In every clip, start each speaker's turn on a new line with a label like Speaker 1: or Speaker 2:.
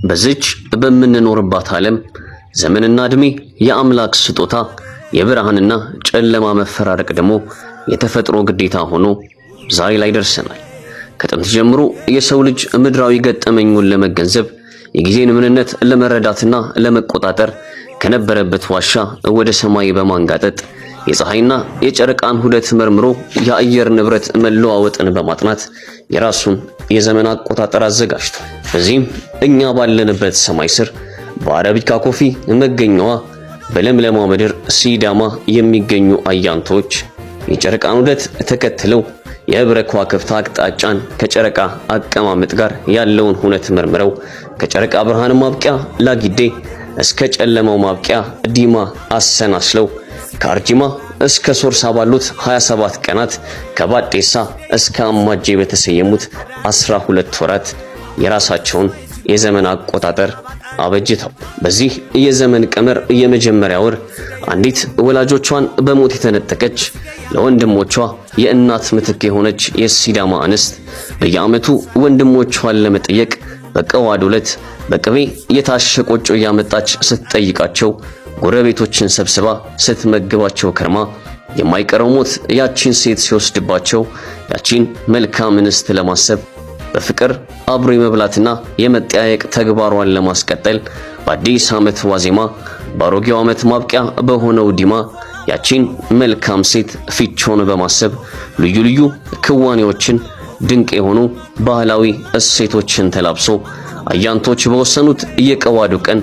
Speaker 1: በዚች በምንኖርባት ዓለም ዘመንና እድሜ የአምላክ ስጦታ የብርሃንና ጨለማ መፈራረቅ ደግሞ የተፈጥሮ ግዴታ ሆኖ ዛሬ ላይ ደርሰናል። ከጥንት ጀምሮ የሰው ልጅ ምድራዊ ገጠመኙን ለመገንዘብ የጊዜን ምንነት ለመረዳትና ለመቆጣጠር ከነበረበት ዋሻ ወደ ሰማይ በማንጋጠጥ የፀሐይና የጨረቃን ሁደት መርምሮ የአየር ንብረት መለዋወጥን በማጥናት የራሱን የዘመን አቆጣጠር አዘጋጅቷል። በዚህም እኛ ባለንበት ሰማይ ስር በአረቢካ ኮፊ መገኛዋ በለምለማ ምድር ሲዳማ የሚገኙ አያንቶች የጨረቃን ሁደት ተከትለው የህብረ ከዋክብት አቅጣጫን ከጨረቃ አቀማመጥ ጋር ያለውን ሁነት መርምረው ከጨረቃ ብርሃን ማብቂያ ላጊዴ እስከ ጨለማው ማብቂያ ዲማ አሰናስለው ከአርጂማ እስከ ሶርሳ ባሉት 27 ቀናት ከባዴሳ እስከ አማጄ በተሰየሙት 12 ወራት የራሳቸውን የዘመን አቆጣጠር አበጅተው በዚህ የዘመን ቀመር የመጀመሪያ ወር አንዲት ወላጆቿን በሞት የተነጠቀች ለወንድሞቿ የእናት ምትክ የሆነች የሲዳማ አንስት በየዓመቱ ወንድሞቿን ለመጠየቅ በቀዋድ ዕለት በቅቤ የታሸ ቆጮ ያመጣች ስትጠይቃቸው ጎረቤቶችን ሰብስባ ስትመግባቸው ከርማ የማይቀረው ሞት ያቺን ሴት ሲወስድባቸው ያቺን መልካም እንስት ለማሰብ በፍቅር አብሮ የመብላትና የመጠያየቅ ተግባሯን ለማስቀጠል በአዲስ ዓመት ዋዜማ በአሮጌው ዓመት ማብቂያ በሆነው ዲማ ያቺን መልካም ሴት ፊቾን በማሰብ ልዩ ልዩ ክዋኔዎችን ድንቅ የሆኑ ባህላዊ እሴቶችን ተላብሶ አያንቶች በወሰኑት የቀዋዱ ቀን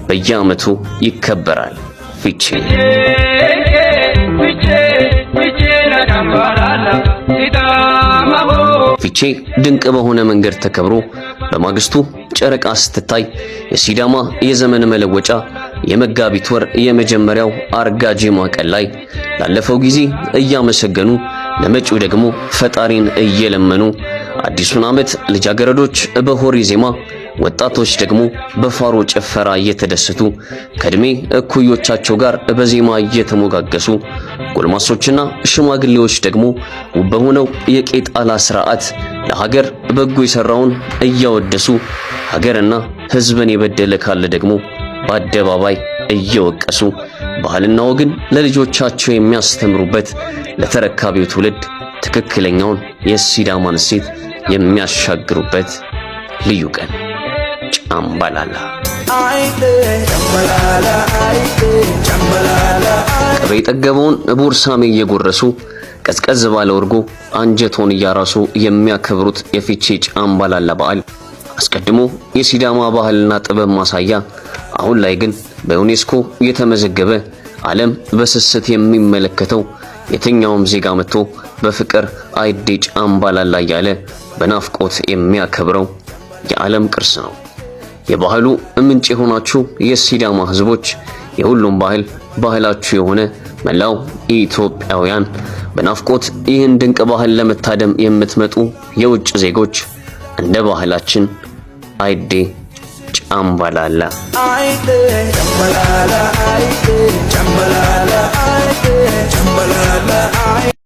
Speaker 1: በየዓመቱ ይከበራል። ፊቼ ፊቼ ድንቅ በሆነ መንገድ ተከብሮ በማግስቱ ጨረቃ ስትታይ የሲዳማ የዘመን መለወጫ የመጋቢት ወር የመጀመሪያው አርጋጂማ ቀን ላይ ላለፈው ጊዜ እያመሰገኑ ለመጪው ደግሞ ፈጣሪን እየለመኑ አዲሱን ዓመት ልጃገረዶች በሆሪ ዜማ ወጣቶች ደግሞ በፋሮ ጭፈራ እየተደሰቱ ከእድሜ እኩዮቻቸው ጋር በዜማ እየተሞጋገሱ ጎልማሶችና ሽማግሌዎች ደግሞ ውብ በሆነው የቄጣላ ስርዓት ለሀገር በጎ የሰራውን እያወደሱ ሀገርና ሕዝብን የበደለ ካለ ደግሞ በአደባባይ እየወቀሱ ባህልና ወግን ለልጆቻቸው የሚያስተምሩበት ለተረካቢው ትውልድ ትክክለኛውን የሲዳማን እሴት የሚያሻግሩበት ልዩ ቀን ጫምባላላ። ቅቤ የጠገበውን ቦርሳሜ እየጎረሱ ቀዝቀዝ ባለ ወርጎ አንጀቶን እያራሱ የሚያከብሩት የፊቼ ጫምባላላ በዓል አስቀድሞ የሲዳማ ባህልና ጥበብ ማሳያ፣ አሁን ላይ ግን በዩኔስኮ የተመዘገበ ዓለም በስስት የሚመለከተው የትኛውም ዜጋ መጥቶ በፍቅር አይዴ ጫምባላላ እያለ በናፍቆት የሚያከብረው የዓለም ቅርስ ነው። የባህሉ ምንጭ የሆናችሁ የሲዳማ ህዝቦች፣ የሁሉም ባህላችሁ የሆነ መላው ኢትዮጵያውያን፣ በናፍቆት ይህን ድንቅ ባህል ለመታደም የምትመጡ የውጭ ዜጎች እንደ ባህላችን አይዴ ጫምባላላ